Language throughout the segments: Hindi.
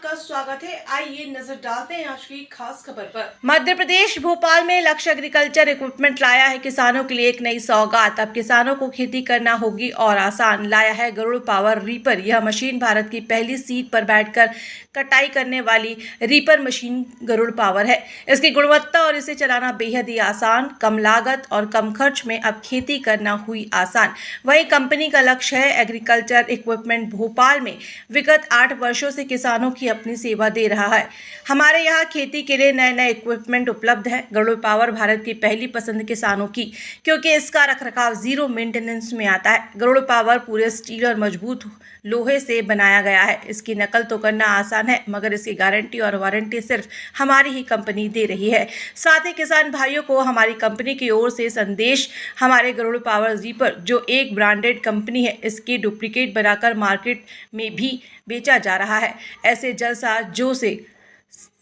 आपका स्वागत है। आइए नजर डालते हैं आज की खास खबर पर। मध्य प्रदेश भोपाल में लक्ष्य एग्रीकल्चर इक्विपमेंट लाया है किसानों के लिए एक नई सौगात। अब किसानों को खेती करना होगी और आसान। लाया है गरुड़ पावर रीपर। यह मशीन भारत की पहली सीट पर बैठकर कटाई करने वाली रीपर मशीन गरुड़ पावर है। इसकी गुणवत्ता और इसे चलाना बेहद ही आसान, कम लागत और कम खर्च में अब खेती करना हुई आसान। वहीं कंपनी का लक्ष्य है एग्रीकल्चर इक्विपमेंट भोपाल में विगत 8 वर्षों से किसानों की अपनी सेवा दे रहा है। हमारे यहाँ खेती के लिए नए नए इक्विपमेंट उपलब्ध है। गरुड़ पावर भारत की पहली पसंद किसानों की, क्योंकि इसका रखरखाव जीरो मेंटेनेंस में आता है। गरुड़ पावर पूरे स्टील और मजबूत लोहे से बनाया गया है। इसकी नकल तो करना आसान है, मगर इसकी गारंटी और वारंटी सिर्फ हमारी ही कंपनी दे रही है। साथ ही किसान भाइयों को हमारी कंपनी की ओर से संदेश, हमारे गरुड़ पावर रीपर जो एक ब्रांडेड कंपनी है, इसकी डुप्लीकेट बनाकर मार्केट में भी बेचा जा रहा है। ऐसे जलसा जो से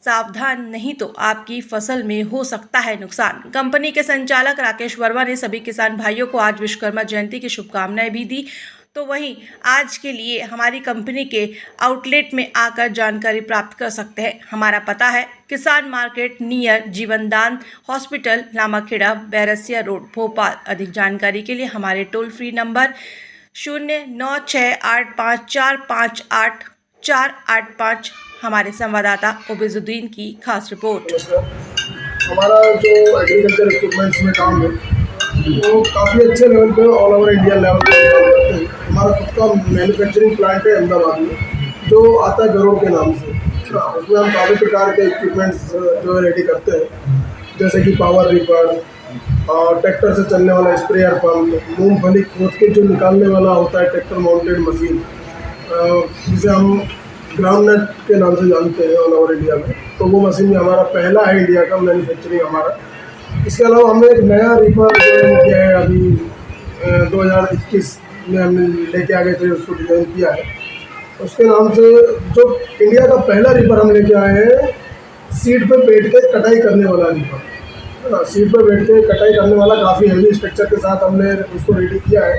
सावधान नहीं तो आपकी फसल में हो सकता है नुकसान। कंपनी के संचालक राकेश वर्मा ने सभी किसान भाइयों को आज विश्वकर्मा जयंती की शुभकामनाएं भी दी। तो वहीं आज के लिए हमारी कंपनी के आउटलेट में आकर जानकारी प्राप्त कर सकते हैं। हमारा पता है किसान मार्केट नियर जीवनदान हॉस्पिटल, लामाखेड़ा, बैरसिया रोड, भोपाल। अधिक जानकारी के लिए हमारे टोल फ्री नंबर 09685458 हमारे संवाददाता उबैजुद्दीन की खास रिपोर्ट। हमारा जो एग्रीकल्चर इक्विपमेंट्स में काम है वो काफ़ी अच्छे लेवल पे ऑल ओवर इंडिया लेवल पे काम करते हैं। हमारा खुद का मैन्युफैक्चरिंग प्लांट है अहमदाबाद में, जो आता है गरुड़ के नाम से। उसमें हम काफ़ी प्रकार के इक्विपमेंट्स जो है रेडी करते हैं, जैसे कि पावर रीपर, ट्रैक्टर से चलने वाला स्प्रेयर पंप, मूंगफली खोद के जो निकालने वाला होता है ट्रैक्टर माउंटेड मशीन, जिसे हम ग्राउंड नेट के नाम से जानते हैं ऑल ओवर इंडिया में। तो वो मशीन हमारा पहला है इंडिया का मैन्युफैक्चरिंग हमारा। इसके अलावा हमने एक नया रीपर किया है, अभी 2021 में हमने लेके आ गए थे, उसको डिज़ाइन किया है। उसके नाम से जो इंडिया का पहला रीपर हम लेके आए हैं, सीट पे बैठ के कटाई करने वाला रीपर। सीट पर बैठ के कटाई करने वाला, काफ़ी हेवी स्ट्रक्चर के साथ हमने उसको रेडी किया है।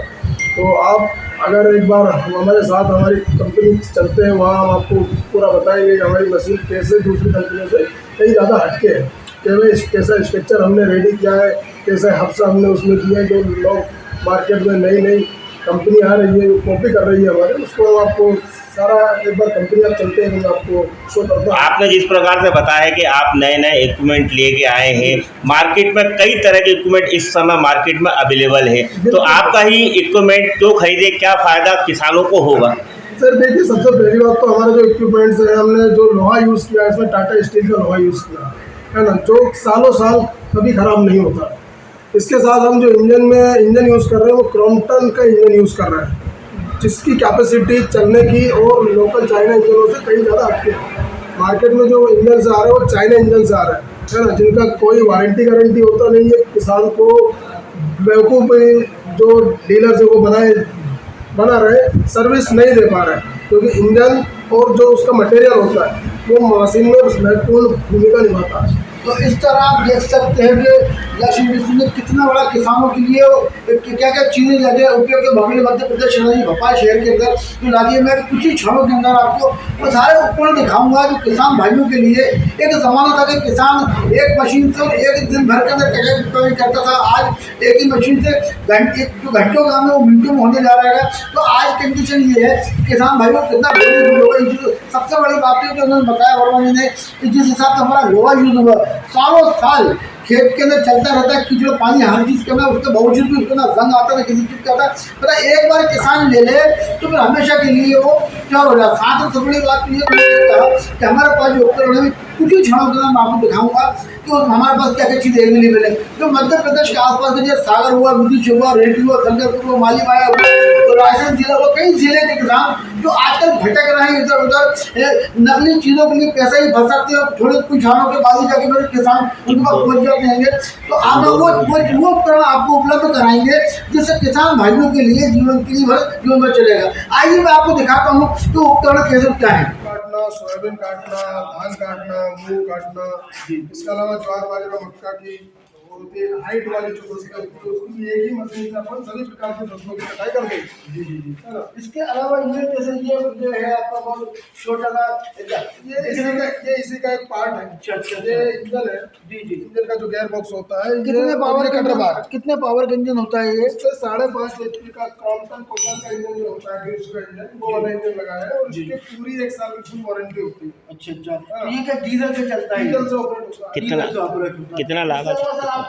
तो आप अगर एक बार हमारे साथ हमारी कंपनी चलते हैं, वहाँ हम आपको पूरा बताएंगे कि हमारी मशीन कैसे दूसरी कंपनियों से कहीं ज़्यादा हटके है, कैसा स्ट्रक्चर हमने रेडी किया है, कैसा हफ्सा हमने उसमें किया है। जो लोग मार्केट में नई नई कंपनी आ रही है, कॉपी कर रही है हमारे, उसको हम आपको सारा एक बार कंपनी आप चलते हैं तो आपको शो करता हूँ। आपने जिस प्रकार से बताया है कि आप नए नए इक्विपमेंट लेके आए हैं, मार्केट में कई तरह के इक्विपमेंट इस समय मार्केट में अवेलेबल है, तो आपका ही इक्विपमेंट क्यों खरीदे, क्या फ़ायदा किसानों को होगा? सर देखिए, सबसे पहली बात तो हमारे जो इक्विपमेंट्स हैं, हमने जो लोहा यूज़ किया है, इसमें टाटा स्टील का लोहा यूज़ किया है ना, जो सालों साल कभी ख़राब नहीं होता। इसके साथ हम जो इंजन यूज़ कर रहे हैं, वो क्रॉम्पटन का इंजन यूज़ कर रहे हैं, जिसकी कैपेसिटी चलने की और लोकल चाइना इंजनों से कहीं ज़्यादा हटके है। मार्केट में जो इंजन से आ रहे हैं वो चाइना इंजन से आ रहा है ना, जिनका कोई वारंटी गारंटी होता नहीं है। किसान को बेवकूफ़ जो डीलर से वो बना रहे, सर्विस नहीं दे पा रहे हैं, क्योंकि इंजन और जो उसका मटेरियल होता है वो मशीन में महत्वपूर्ण भूमिका निभाता है। तो इस तरह आप देख सकते हैं कि लक्ष्य इंडस्ट्री ने कितना बड़ा किसानों के लिए क्या क्या चीज़ें लगे उपयोग के भविष्य मध्य प्रदेश भोपाल शहर के अंदर जो लगी है। मैं कुछ ही क्षणों के अंदर आपको वो सारे उपकरण दिखाऊंगा जो किसान भाइयों के लिए एक ज़माना था कि किसान एक मशीन से एक दिन भर के अंदर कटाई करता था। आज एक ही मशीन से जो घंटों का काम है वो मिनटों में होने जा रहा है। तो आज कंडीशन ये है किसान भाइयों को कितना होगा। सबसे बड़ी बात है जो उन्होंने बताया वर्मा जी ने कि जिस हिसाब से हमारा लोहा यूज हुआ, सालों साल खेत के अंदर चलता रहता है, कीचड़ पानी हर चीज़ के अंदर, उसके बावजूद भी उसको ना जंग आता है, किसी चीज़ का आता है। मतलब एक बार किसान ले ले तो फिर हमेशा के लिए वो क्या हो जाए। साथ में सबसे बड़ी बात ये कहा कि हमारे पास जो उपकरण है कुछ ही क्षणों के अंदर मैं आपको दिखाऊंगा कि हमारे पास क्या क्या चीज़ें अवेलेबल है। जो मध्य प्रदेश के आसपास के जैसे सागर हुआ, विदिशा हुआ, रेड्डी हुआ, शंकरपुर हुआ, मालीमाया हुआ, तो रायसेन जिला हुआ, कई जिले के किसान जो आजकल भटक रहे हैं इधर उधर, नकली चीज़ों के लिए पैसा ही फंसाते हैं, थोड़े कुछ क्षणों के बाद ही जाके मेरे किसान उनके पास पहुँच जाते हैं। तो आप वो उपकरण आपको उपलब्ध कराएंगे जिससे किसान भाइयों के लिए जीवन में चलेगा। आइए मैं आपको दिखाता हूँ कि उपकरण कैसे क्या है। काटना, सोयाबीन काटना, धान काटना, मूंग काटना, इसके अलावा ज्वार बाजरा मक्का की होती है हाइट वाली जो फसल होती है उसकी एक ही मशीन से अपन सभी प्रकार की फसलों की कटाई कर देंगे। जी, है ना। इसके अलावा ये जैसे ये जो है आपका बहुत छोटा सा ये इसी का एक पार्ट है। अच्छा। ये इंजन है। जी। इंजन का जो गियर बॉक्स होता है, कितने पावर कटर बार, कितने पावर का इंजन होता है ये? इससे 5.5 HP का क्रॉम्पटन कोटन का इंजन जो होता है, ग्रिप्स का इंजन, वो वाला इंजन लगाया है और इसकी पूरी 1 साल की फुल वारंटी होती है। अच्छा। तो ये क्या डीजल से चलता है? डीजल से ऑपरेट होता है। कितना लागत?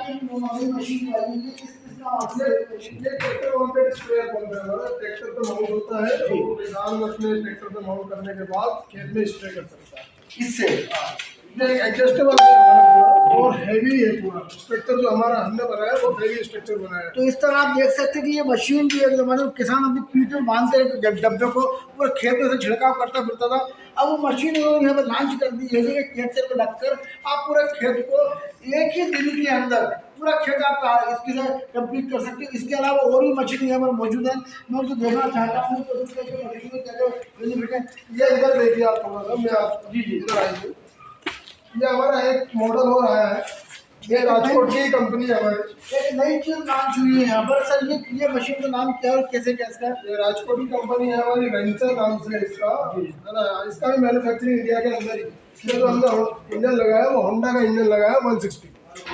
मशीन वाली ये ट्रैक्टर ऑनटेड स्प्रेयर पंप है हमारा, ट्रैक्टर पे माउंट होता है और किसान अपने ट्रैक्टर पे माउंट करने के बाद खेत में स्प्रे कर सकता है इससे। ये एडजस्टेबल है और हैवी है पूरा स्ट्रक्चर जो हमारा हमने बनाया है, वो हैवी स्ट्रक्चर बनाया है। तो इस तरह आप देख सकते हैं कि ये मशीन जो है मतलब किसान अपनी पीठ में बांधते डब्बे को पूरे खेत में से छिड़काव करता फिरता था, अब वो मशीन उन्होंने यहाँ पर लॉन्च कर दी है कि ट्रैक्टर पे लगकर आप पूरे खेत को एक ही दिन के अंदर पूरा खेत आप इसके साथ कंप्लीट कर सकते हैं। इसके अलावा और भी मशीन यहाँ पर मौजूद है, मैं उनको देखना चाहता हूँ। तो ये इधर देखिए आप थोड़ा सा, मैं आप जी इधर आइए। ये हमारा एक मॉडल हो रहा है, ये राजकोट की कंपनी है हमारी। एक नई चीज लॉन्च हुई है यहाँ पर सर, ये मशीन का नाम क्या और कैसे कैसे है? ये राजकोट की कंपनी है हमारी, वेंचर नाम से है इसका, है ना। इसका भी मैन्युफैक्चरिंग इंडिया के अंदर ही। इसमें जो हमने इंजन लगाया वो होंडा का इंजन लगाया 160।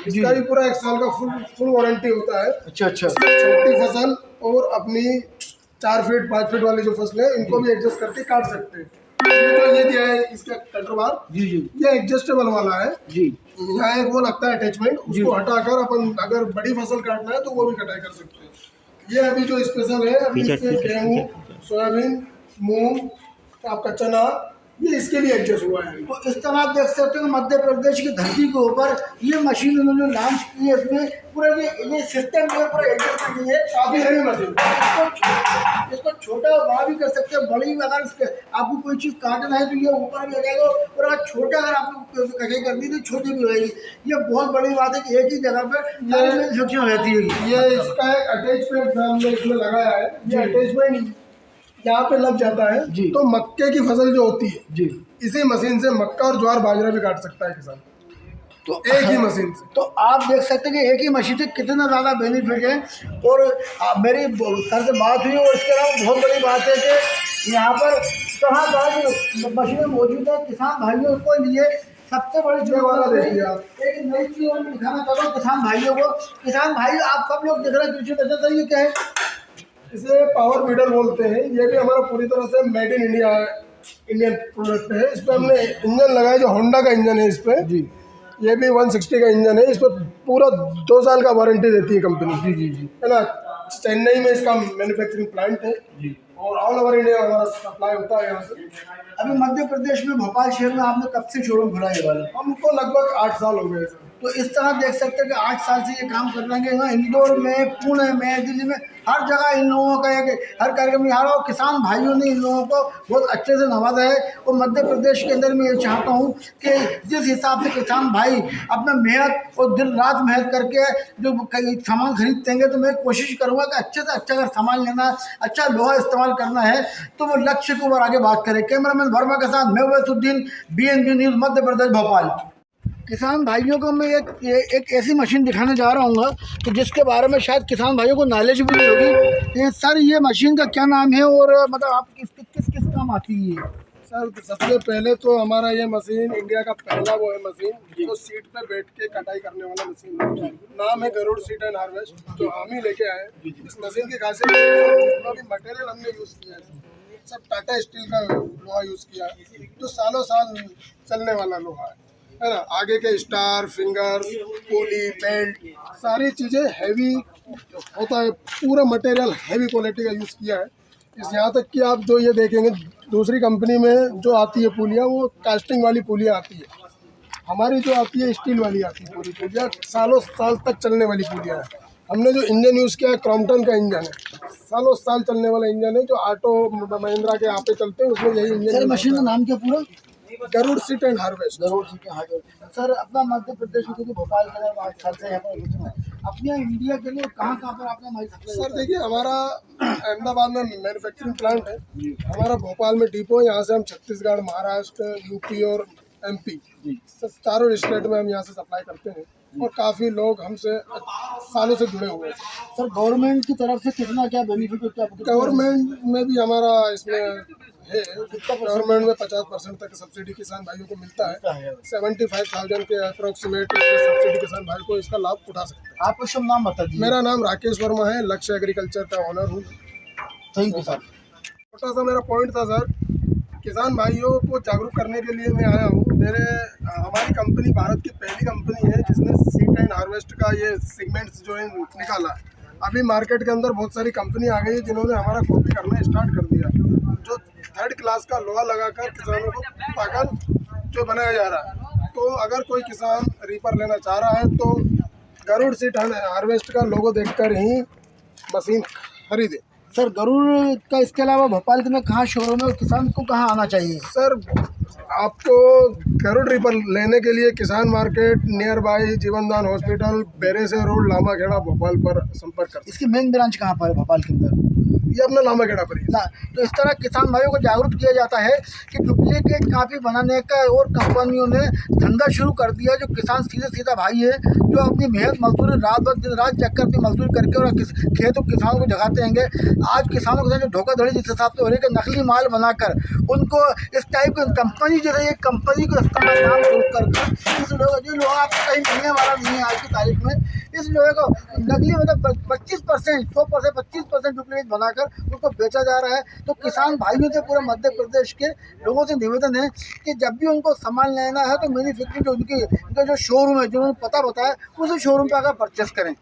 इसका भी पूरा 1 साल का फुल वारंटी होता है। अच्छा। छोटी फसल और अपनी 4 फीट 5 फीट वाली जो फसल है इनको भी एडजस्ट करके काट सकते हैं। तो ये दिया है इसका कटर बार। जी। ये एडजस्टेबल वाला है जी। यहाँ एक वो लगता है अटैचमेंट, उसको हटाकर अपन अगर बड़ी फसल काटना है तो वो भी कटाई कर सकते हैं। ये अभी जो स्पेशल है, अभी इससे गेहूँ, सोयाबीन, मूंग, आपका चना, ये इसके लिए एडजस्ट हुआ है। तो इस तरह आप देख सकते हो मध्य प्रदेश की धरती के ऊपर ये मशीन उन्होंने लॉन्च की है। इसमें पूरा ये सिस्टम जो है पूरा एडजस्ट की है, काफी हैवी मशीन। इसको छोटा और बड़ा भी कर सकते हैं। बड़ी अगर आपको कोई चीज़ काटना है तो ये ऊपर भी हो जाएगा, और अगर छोटा अगर आपको कटाई करनी तो छोटी भी होगी। ये बहुत बड़ी बात है कि एक ही जगह पर सक्षम रहती है। ये इसका एक अटैचमेंट हमने इसमें लगाया है। ये अटैचमेंट यहाँ पे लग जाता है तो मक्के की फसल जो होती है जी, इसी मशीन से मक्का और ज्वार बाजरा भी काट सकता है किसान, तो एक ही मशीन से। तो आप देख सकते हैं कि एक ही मशीन से कितना ज़्यादा बेनिफिट है। और मेरी सर से बात हुई, और इसके अलावा बहुत बड़ी बात है कि यहाँ पर तरह की मशीनें मौजूद है किसान भाइयों को लिए। सबसे बड़ी जो वाला देखिए आप, एक नई चीज़ मैं दिखाना चाहता हूँ किसान भाइयों को। किसान भाई आप सब लोग देख रहे हैं कृषि दर्शन सर, ये क्या है? इसे पावर वीडर बोलते हैं। ये भी हमारा पूरी तरह से made in India Indian product है। इस पर हमने इंजन लगाया जो होंडा का इंजन है इस पर जी। ये भी 160 का इंजन है। इस पर पूरा 2 साल का वारंटी देती है कंपनी। जी, है ना। चेन्नई में इसका मैन्युफैक्चरिंग प्लांट है जी, और ऑल ओवर इंडिया हमारा सप्लाई होता है यहाँ से। अभी मध्य प्रदेश में भोपाल शहर में आपने कब से शोरूम खोला है वाला? हमको लगभग 8 साल हो गए सर। तो इस तरह देख सकते हैं कि 8 साल से ये काम कर रहे हैं। यहाँ इंदौर में, पुणे में, दिल्ली में, हर जगह इन लोगों का एक हर कार्यक्रम में यहाँ किसान भाइयों ने इन लोगों को बहुत अच्छे से नवाजा है। और मध्य प्रदेश के अंदर मैं ये चाहता हूँ कि जिस हिसाब से किसान भाई अपना मेहनत और दिन रात मेहनत करके जो सामान खरीदते हैं, तो मैं कोशिश करूँगा कि अच्छे से अच्छा अगर सामान लेना, अच्छा लोहा इस्तेमाल करना है तो वो लक्ष्य को और आगे बात करें। कैमरामैन वर्मा के साथ मैं वैसुद्दीन, BNB न्यूज़, मध्य प्रदेश, भोपाल। किसान भाइयों को मैं एक ऐसी मशीन दिखाने जा रहा हूँ कि जिसके बारे में शायद किसान भाइयों को नॉलेज भी नहीं होगी। सर ये मशीन का क्या नाम है और मतलब आप किस काम आती है? सर सबसे पहले तो हमारा ये मशीन इंडिया का पहला वो है मशीन जो सीट पे बैठ के कटाई करने वाला मशीन है। नाम है गरुड़ सीड एंड हार्वेस्ट, जो हम ही लेके आए। इस मशीन की खासियत जितना भी मटेरियल हमने यूज़ किया है सब टाटा स्टील का लोहा यूज़ किया है, जो सालों साल चलने वाला लोहा है ना। आगे के स्टार, फिंगर, पुली, बेल्ट, सारी चीज़ें हैवी होता है। पूरा मटेरियल हैवी क्वालिटी का यूज़ किया है। इस यहाँ तक कि आप जो ये देखेंगे दूसरी कंपनी में जो आती है पुलियाँ, वो कास्टिंग वाली पुलियाँ आती है। हमारी जो आती है स्टील वाली आती है। पूरी पुलियाँ सालों साल तक चलने वाली पुलियाँ हैं। हमने जो इंजन यूज़ किया है क्रॉम्पटन का इंजन है, सालों साल चलने वाला इंजन है, जो ऑटो महिंद्रा के यहाँ पे चलते हैं उसमें यही इंजन। सर मशीन का नाम क्या पूरा? Garud seed and harvest. Garud seed and harvest. Sir अपना मध्य प्रदेश में भोपाल के अंदर 8 साल से यहाँ पर अपने इंडिया के लिए कहाँ पर आपका माइक? सर देखिए हमारा अहमदाबाद में मैन्युफैक्चरिंग प्लांट है, हमारा भोपाल में डिपो है। यहाँ से हम छत्तीसगढ़, महाराष्ट्र, यूपी और MP चारों स्टेट में हम यहाँ से सप्लाई करते हैं। और काफ़ी लोग हमसे सालों से जुड़े हुए हैं। सर गवर्नमेंट की तरफ से कितना क्या बेनिफिट है, क्या गवर्नमेंट में भी हमारा इसमें है, गवर्नमेंट में 50% तक सब्सिडी किसान भाइयों को मिलता है। 75,000 के अप्रोक्सीमेट सब्सिडी किसान भाई को इसका लाभ उठा सकते हैं। आपका शुभ नाम बता दीजिए। मेरा नाम राकेश वर्मा है, लक्ष्य एग्रीकल्चर का ऑनर हूँ। Thank you sir. छोटा सा मेरा पॉइंट था सर, किसान भाइयों को जागरूक करने के लिए मैं आया हूँ। हमारी कंपनी भारत की पहली कंपनी है जिसने सीड एंड हार्वेस्ट का ये सेगमेंट्स जो है निकाला है। अभी मार्केट के अंदर बहुत सारी कंपनी आ गई है जिन्होंने हमारा कॉपी करना स्टार्ट कर दिया, जो 3rd क्लास का लोहा लगाकर किसानों को पागल जो बनाया जा रहा है। तो अगर कोई किसान रीपर लेना चाह रहा है तो गरुड़ सीड एंड हार्वेस्ट का लोगो देखकर ही मशीन खरीदे। सर गरुड़ का इसके अलावा भोपाल में कहाँ शोरूम है और किसान को कहाँ आना चाहिए? सर आपको गरुड़ रीपर लेने के लिए किसान मार्केट नियर बाई जीवनदान हॉस्पिटल, बेरेसे रोड, लामाखेड़ा, भोपाल पर संपर्क कर। इसकी मेन ब्रांच कहाँ पर है भोपाल के अंदर? ये अपना लामाखेड़ा पर ही ना। तो इस तरह किसान भाइयों को जागरूक किया जाता है कि डुप्लीकेट कापी बनाने का और कंपनियों ने धंधा शुरू कर दिया। जो किसान सीधा भाई है जो अपनी मेहनत मजदूरी रात भर दिन रात जग कर अपनी मजदूरी करके और खेतों किसानों को जगाते हैं। आज किसानों के साथ जो धोखाधड़ी जिस हिसाब से हो रही है, नकली माल बनाकर उनको इस टाइप की कंपनी जो है, एक कंपनी को इस्तेमाल नाम शुरू कर इस लोगों जो लोहा आपको कहीं मिलने वाला नहीं है आज की तारीख में, इस लोहे को नकली मतलब 25% 100% 25% डुप्लीकेट बनाकर उसको बेचा जा रहा है। तो किसान भाइयों से पूरे मध्य प्रदेश के लोगों से निवेदन है कि जब भी उनको सामान लेना है तो मैन्युफैक्चरिंग जो उनका जो शोरूम है, जो उन्होंने पता बताया, उसी शोरूम पर आकर परचेस करें।